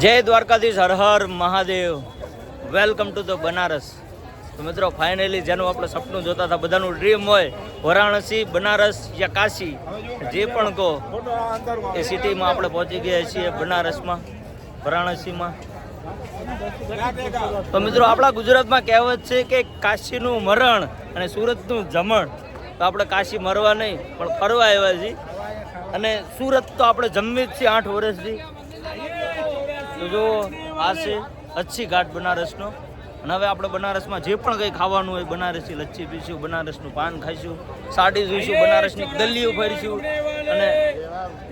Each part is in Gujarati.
જય દ્વારકાધીશ, હર હર Mahadev. Welcome to the Banaras. તો મિત્રો ફાઇનલી જેનું આપણે સપનું જોતા હતા, બધાનું ડ્રીમ હોય વારાણસી, બનારસ યા કાશી, જે પણ કહો એ સિટીમાં આપણે પહોંચી ગયા છીએ, બનારસમાં, વારાણસીમાં. તો મિત્રો આપણા ગુજરાતમાં કહેવત છે કે કાશીનું મરણ અને સુરતનું જમણ. તો આપણે કાશી મરવા નહીં પણ ફરવા આવ્યા છીએ, અને સુરત તો આપણે જમવી જ છીએ 8 વર્ષથી. તો જો આ છે અચ્છી ઘાટ બનારસનો. અને હવે આપણે બનારસમાં જે પણ કંઈ ખાવાનું હોય, બનારસી લચ્છી પીશું, બનારસનું પાન ખાઈશું, સાડી જોઈશું, બનારસની ગલીઓ ફરીશું અને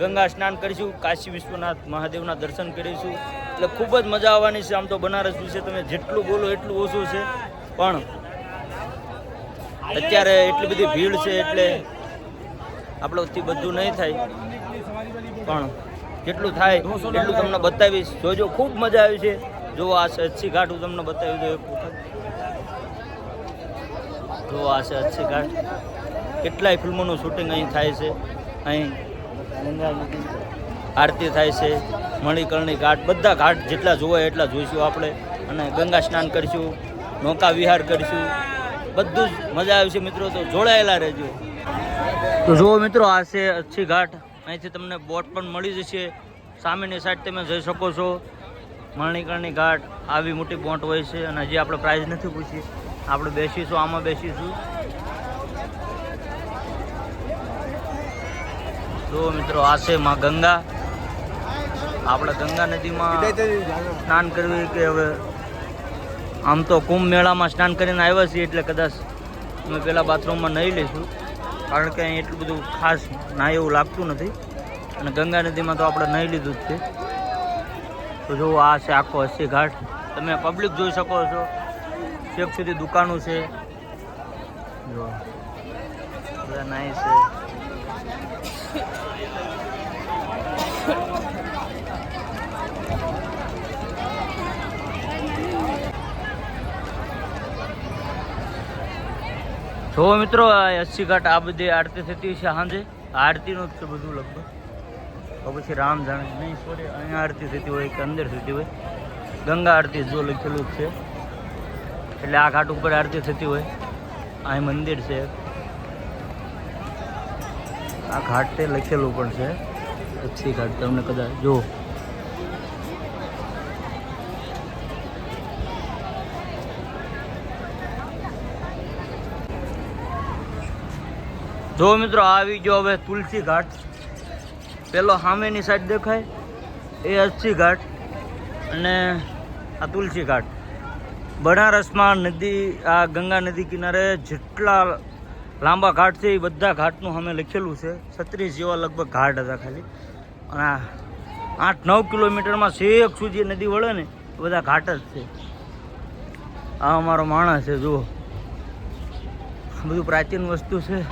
ગંગા સ્નાન કરીશું, કાશી વિશ્વનાથ મહાદેવના દર્શન કરીશું. એટલે ખૂબ જ મજા આવવાની છે. આમ તો બનારસ વિશે તમે જેટલું બોલો એટલું ઓછું છે, પણ અત્યારે એટલી બધી ભીડ છે એટલે આપણોથી બધું નહીં થાય, પણ જેટલું થાય એટલું તમને બતાવીશ. જોજો, ખૂબ મજા આવી છે. જો આ છે અચ્છી ઘાટ, હું તમને બતાવી દઉં એક વખત. જો આ છે અચ્છી ઘાટ. કેટલાય ફિલ્મોનું શૂટિંગ અહીં થાય છે. અહીં ગંગા નદી આરતી થાય છે, મણિકર્ણી ઘાટ, બધા ઘાટ જેટલા જોવાય એટલા જોઈશું આપણે. અને ગંગા સ્નાન કરીશું, નૌકા વિહાર કરીશું, બધું જ મજા આવશે મિત્રો. તો જોડાયેલા રહેજો. તો જુઓ મિત્રો, આ છે અચ્છી ઘાટ. અહીંથી તમને બોટ પણ મળી જશે. સામેની સાઈડ તમે જઈ શકો છો. મણિકર્ણી ઘાટ આવી મોટી બોટ હોય છે. અને હજી આપણે પ્રાઇઝ નથી પૂછી, આપણે બેસીશું, આમાં બેસીશું. તો મિત્રો આ છે માં ગંગા. આપણે ગંગા નદીમાં સ્નાન કરવી કે હવે આમ તો કુંભ મેળામાં સ્નાન કરીને આવ્યા છીએ, એટલે કદાચ અમે પહેલાં બાથરૂમમાં નહીં લઈશું, કારણ કે અહીં એટલું બધું ખાસ નાય એવું લાગતું નથી. અને ગંગા નદીમાં તો આપણે નહીં લીધું જ છે. તો જો આ છે આખો અચ્છી ઘાટ. તમે પબ્લિક જોઈ શકો છો, છેક સુધી દુકાનો છે. જો બધા નાય છે. જો મિત્રો, આ અચ્છી ઘાટ, આ બધી આરતી થતી છે સાંજે. આરતીનું જ છે બધું લગભગ. તો પછી રામ જાણે નહીં, સોરી, અહીંયા આરતી થતી હોય કે અંદર થતી હોય. ગંગા આરતી જો લખેલું જ છે, એટલે આ ઘાટ ઉપર આરતી થતી હોય. અહીં મંદિર છે, આ ઘાટ તે લખેલું પણ છે અચ્છી ઘાટ. તમને કદાચ જો મિત્રો આવી ગયો હવે તુલસી ઘાટ. પેલો સામેની સાઈડ દેખાય એ અચ્છી ઘાટ, અને આ તુલસી ઘાટ. બનારસમાં નદી, આ ગંગા નદી કિનારે જેટલા લાંબા ઘાટ છે એ બધા ઘાટનું સામે લખેલું છે. 36 જેવા લગભગ ઘાટ હતા ખાલી. અને 8-9 કિલોમીટરમાં છેક સુધી નદી વળે ને, એ બધા ઘાટ જ છે. આ અમારો માણસ છે, જુઓ, બધું પ્રાચીન વસ્તુ છે.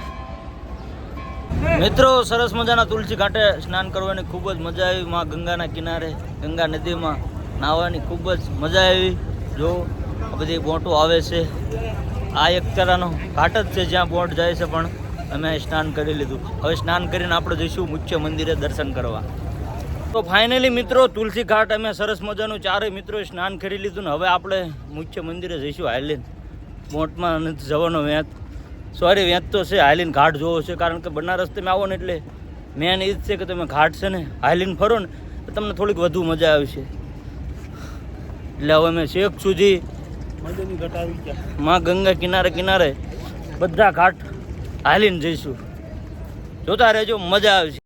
મિત્રો સરસ મજાના તુલસી ઘાટે સ્નાન કરવાની ખૂબ જ મજા આવી. માં ગંગાના કિનારે, ગંગા નદીમાં નાહવાની ખૂબ જ મજા આવી. જો આ બધી બોટો આવે છે. આ એક તરહનો ઘાટ જ છે જ્યાં બોટ જાય છે, પણ અમે સ્નાન કરી લીધું. હવે સ્નાન કરીને આપણે જઈશું મુખ્ય મંદિરે દર્શન કરવા. તો ફાઇનલી મિત્રો તુલસી ઘાટ અમે સરસ મજાનું ચારેય મિત્રોએ સ્નાન કરી લીધું ને હવે આપણે મુખ્ય મંદિરે જઈશું હાલીને. બોટમાં નથી જવાનો વેત, સોરી વેત તો છે, હાલીને ઘાટ જોવો છે. કારણ કે બનારસ તમે આવો ને એટલે મેન એ જ છે કે તમે ઘાટ છે ને હાલીને ફરો ને તો તમને થોડીક વધુ મજા આવશે. એટલે હવે અમે છેક સુધી માં ગંગા કિનારે કિનારે બધા ઘાટ હાલીને જઈશું. જોતા રહેજો, મજા આવશે.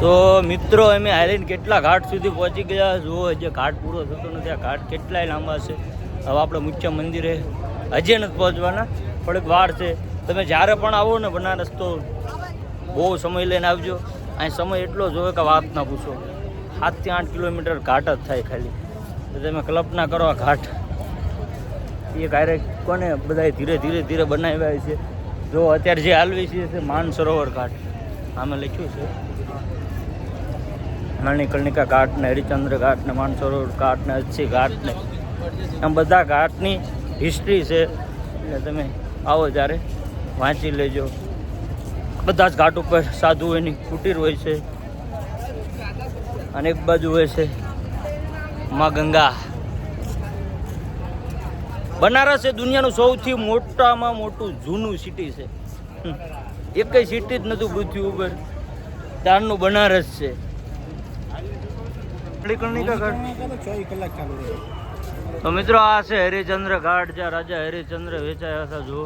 તો મિત્રો અમે હાલીને કેટલા ઘાટ સુધી પહોંચી ગયા. જુઓ જે ઘાટ પૂરો થતો નથી, આ ઘાટ કેટલાય લાંબા છે. હવે આપણે મુખ્ય મંદિરે હજી નથી પહોંચવાના, થોડીક વાર છે. તમે જ્યારે પણ આવો ને બનારસ તો બહુ સમય લઈને આવજો. અહીં સમય એટલો જોવે કે વાત ના પૂછો. 7 થી 8 કિલોમીટર ઘાટ જ થાય ખાલી. તો તમે કલ્પના કરો આ ઘાટ એ ક્યારે કોને બધા ધીરે ધીરે ધીરે બનાવ્યા છે. જો અત્યારે જે હાલવી છે માનસરોવર ઘાટ આમાં લખ્યું છે. મણિકર્ણિકા ઘાટ ને હરિચંદ્ર ઘાટ ને માનસરોવર ઘાટ ને અચ્છી ઘાટ ને આમ બધા ઘાટની હિસ્ટ્રી છે. એટલે તમે આવો ત્યારે વાંચી લેજો. બધા જ ઘાટ ઉપર સાધુઓની કુટીર હોય છે અને એક બાજુ હોય છે માં ગંગા. બનારસ એ દુનિયાનું સૌથી મોટામાં મોટું જૂનું સિટી છે. એકય સિટી જ નથી પૃથ્વી ઉપર, ત્યારનું બનારસ છે. તો મિત્રો આ છે હરિચંદ્ર ઘાટ, જ્યાં રાજા હરિચંદ્ર વેચાયા હતા. જુઓ,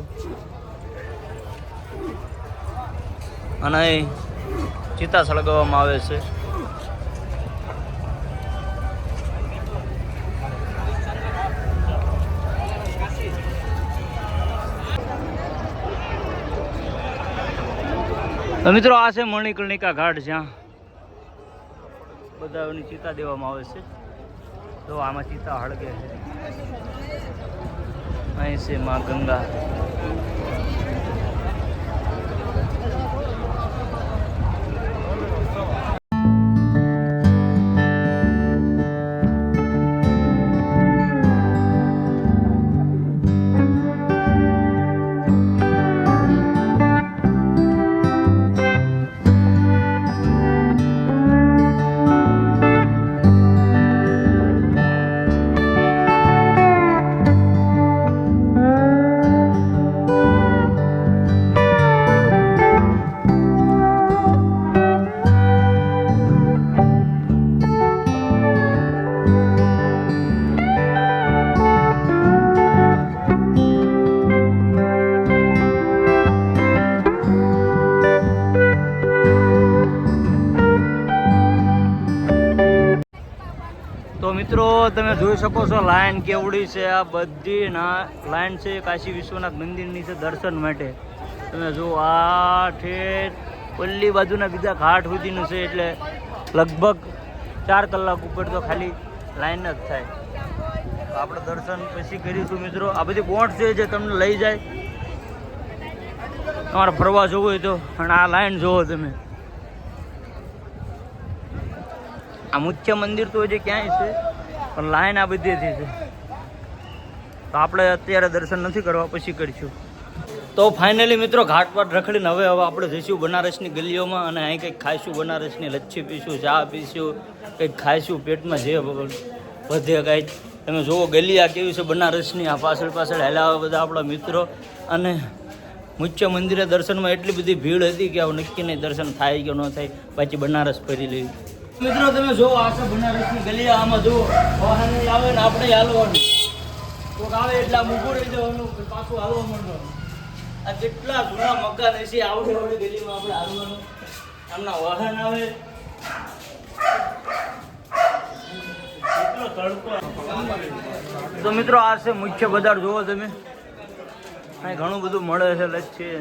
અને અહીં ચિતા સળગાવવામાં આવે છે. તો મિત્રો આ છે મણિકર્ણિકા ઘાટ, જ્યાં બધાની ચિતા દેવામાં આવે છે. તો આમાં ચિતા હળગે છે. અહીં છે માં ગંગા. તો મિત્રો તમે જોઈ શકો છો લાઈન કેવડી છે. આ બધી લાઈન છે કાશી વિશ્વનાથ મંદિરની છે દર્શન માટે. તમે જો આ ઠેર પલ્લી બાજુના બીજા ઘાટ સુધીનું છે. એટલે લગભગ 4 કલાક ઉપર તો ખાલી લાઈન જ થાય. તો આપણે દર્શન પછી કરીશું મિત્રો. આ બધી બોટ છે જે તમને લઈ જાય તમારે ફરવા જવું હોય તો. અને આ લાઈન જોવો તમે. આ મુખ્ય મંદિર તો હજી ક્યાંય છે, પણ લાઈન આ બધીથી છે. તો આપણે અત્યારે દર્શન નથી કરવા, પછી કરીશું. તો ફાઇનલી મિત્રો ઘાટ પર રખડીને હવે આપણે જઈશું બનારસની ગલીઓમાં. અને અહીં કંઈક ખાઈશું, બનારસની લચ્છી પીશું, ચા પીશું, કંઈક ખાઈશું. પેટમાં જે વધે કાંઈક. તમે જુઓ ગલી આ કેવી છે બનારસની. આ પાછળ પાછળ હેલા બધા આપણા મિત્રો. અને મુખ્ય મંદિરે દર્શનમાં એટલી બધી ભીડ હતી કે આવું નક્કી નહીં દર્શન થાય કે ન થાય. પછી બનારસ ફરી લેવી. મિત્રો તમે જો આ છે બનારસની ગલી. આમાં જો વાહન આવે ને આપણે હાલવાનું, કોઈક આવે એટલે આમ ઊભું રહી જવાનું, પાછું હાલવા માંડવાનું. આ કેટલા જૂના મકાન હશે આવડે આવડે ગલીમાં આપણે હાલવાનું. આમના વાહન આવે એટલો તડકો. તો મિત્રો આ છે મુખ્ય બજાર. જુઓ તમે, અહીં ઘણું બધું મળે છે. લચ્છી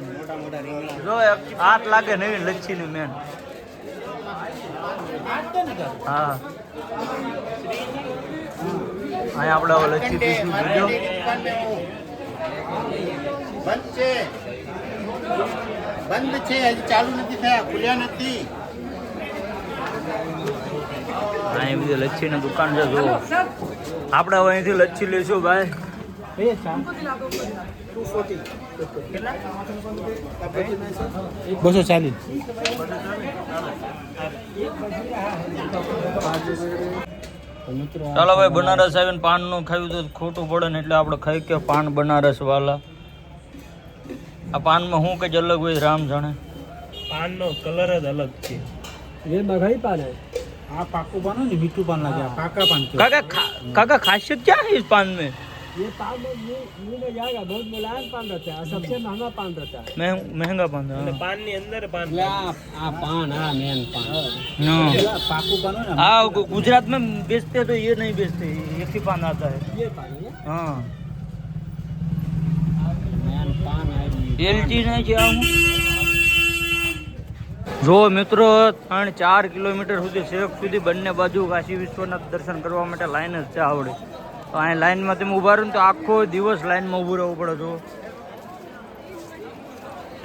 જો હાથ લાગે નવી લચ્છીની મેન. હા, અહીંયા આપણે હવે લચ્છી પીશું. જોજો બંધ છે, હજી ચાલુ નથી થયા, ખુલ્યા નથી. અહીં બધી લચ્છીની દુકાન છે. જો આપણે હવે અહીંથી લચ્છી લઈશું ભાઈ. 240. ચાલો ભાઈ, બનારસ આવીને પાનનું ખાયું તો ખોટું પડે ને, એટલે આપણે ખાઈ કે પાન બનારસ વાલા. આ પાનમાં શું કઈ અલગ હોય રામ જાણે. પાનનો કલર જ અલગ છે. ये बघाई पान है. हाँ पाकू पान है, मीठू पान लगे. पाका पान. काका खासियत क्या है इस पान में? ये पान मुंह में जाएगा, बहुत मुलायम पान रहता है, सबसे महंगा पान रहता है। મહેંગા પાન અને પાનની અંદર પાન એટલે આ પાन આ मेन पान पाकू पान है ना, हाँ गुजरात में बेचते हैं तो ये नहीं बेचते, एक ही पान आता है। ये पान है हाँ मेन पान है ये। એલટી નહીં છે આમ જો મિત્રો 3-4 કિલોમીટર સુધી શેખ સુધી બંને બાજુ કાશી વિશ્વનાથ દર્શન કરવા માટે લાઈન જ છે આવડે, તો અહીં લાઈનમાં તમે ઊભા રહો ને તો આખો દિવસ લાઈનમાં ઊભું રહેવું પડે। જો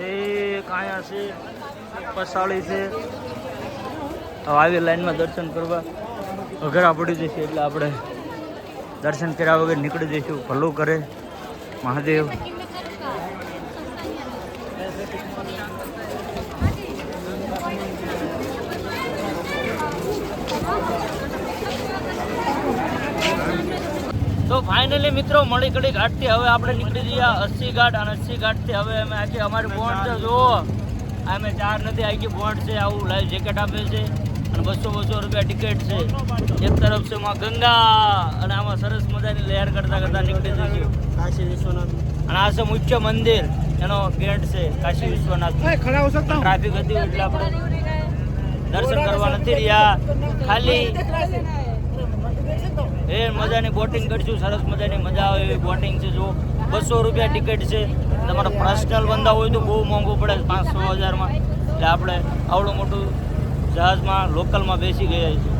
એક અહીંયા છે પસાળી છે, તો આવી લાઈનમાં દર્શન કરવા અઘરા પડી જશે, એટલે આપણે દર્શન કર્યા વગર નીકળી જઈશું। ભલું કરે મહાદેવ। તો ફાઇનલી મિત્રો મણિકડી ઘાટથી હવે આપણે નીકળી ગયા 80 ઘાટ, અને 80 ઘાટથી હવે અમે આખી અમારી બોન્ડ છે જો અમે 4 નથી આખી બોન્ડ છે, આવું લાઈવ જેકેટ આપે છે અને 200 રૂપિયા ટિકિટ છે। એક તરફ છે માં ગંગા અને આમાં સરસ મજાની લહેર કરતા કરતા નીકળી જઈશું काशी विश्वनाथ અને આ છે મુખ્ય મંદિર, એનો ગેટ છે કાશી વિશ્વનાથ। खड़ा हो सकता ટ્રાફિક હતી એટલે આપણે દર્શન કરવા નથી રહ્યા, ખાલી એ મજાની બોટિંગ કરીશું, સરસ મજાની મજા આવે એવી બોટિંગ છે। જો 200 રૂપિયા ટિકિટ છે, તમારા પર્સનલ બંદા હોય તો બહુ મોંઘું પડે 500-1000માં, એટલે આપણે આવડું મોટું જહાજમાં લોકલમાં બેસી ગયા છીએ।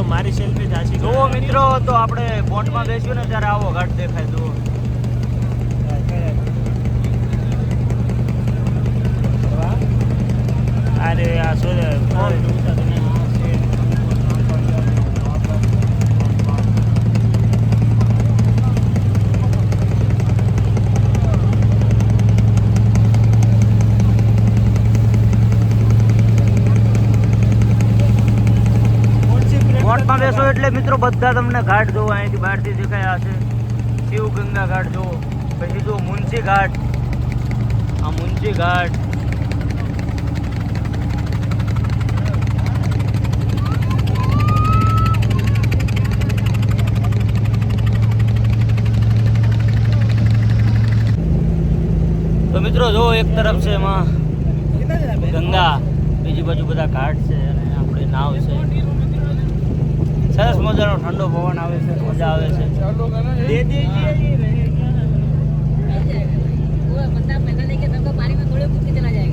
મારી સેલ્ફી ઝાંસી જુઓ મિત્રો, તો આપણે બોટમાં બેસ્યું ને ત્યારે આવો ઘાટ દેખાય। જુઓ અરે આ શું બોટમાં બેસો એટલે મિત્રો બધા તમને ઘાટ જોવો અહીંથી બહારથી દેખાયા હશે। શિવ ગંગા ઘાટ જુઓ, પછી જો મુનસી ઘાટ, આ મુનસી ઘાટ, તો મિત્રો જો એક તરફ છે એમાં ગંગા, બીજી બાજુ બધા ઘાટ છે અને આપણી નાવ છે। સરસ મજાનો ઠંડો પવન આવે છે, મજા આવે છે।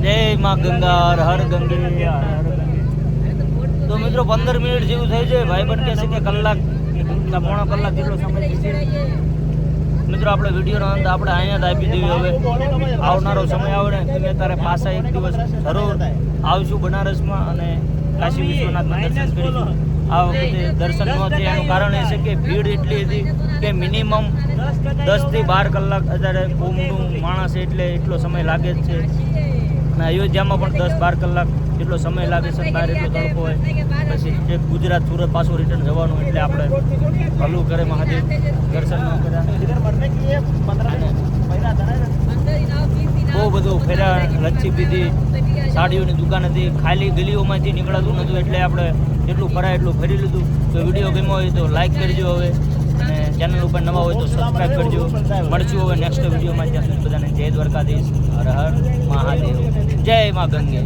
જય માં ગંગા, હર હર ગંગે, હર હર ગંગે। તો મિત્રો 15 મિનિટ જેવું થઈ છે, ભાઈ બન કહે છે કે કલાક પોણો કલાક જેટલો સમય છે। મિત્રો આપણે વિડીયોનો અંત આપણે અહીંયા જ આપી દેવી। હવે આવનારો સમય આવે ને તમે તારે પાછા એક દિવસ જરૂર આવશું બનારસમાં અને કાશી વિશ્વનાથના દર્શન કરીશું। આ વખતે દર્શન ન થયા એનું કારણ એ છે કે ભીડ એટલી હતી કે મિનિમમ 10 થી 12 કલાક અત્યારે કોમનું માણસ એટલે એટલો સમય લાગે જ છે, અને અયોધ્યામાં પણ 10-12 કલાક એટલો સમય લાગે છે, બહાર એટલો તડકો હોય, પછી જે ગુજરાત સુરત પાછું રિટર્ન જવાનું, એટલે આપણે ભલું કરે મહાદેવ દર્શન ન કર્યા। બહુ બધું ફેરા, લચ્છી પીધી, સાડીઓની દુકાન હતી, ખાલી ગલીઓમાંથી નીકળાતું નહોતું, એટલે આપણે જેટલું ફરાય એટલું ફરી લીધું। તો વિડીયો ગમ્યો હોય તો લાઈક કરજો હવે, અને ચેનલ ઉપર નવા હોય તો સબસ્ક્રાઈબ કરજો। મળશું હવે નેક્સ્ટ વિડીયોમાં, ત્યાં સુધી બધાને જય દ્વારકાધીશ, હર હર મહાદેવ, જય મા ગંગે।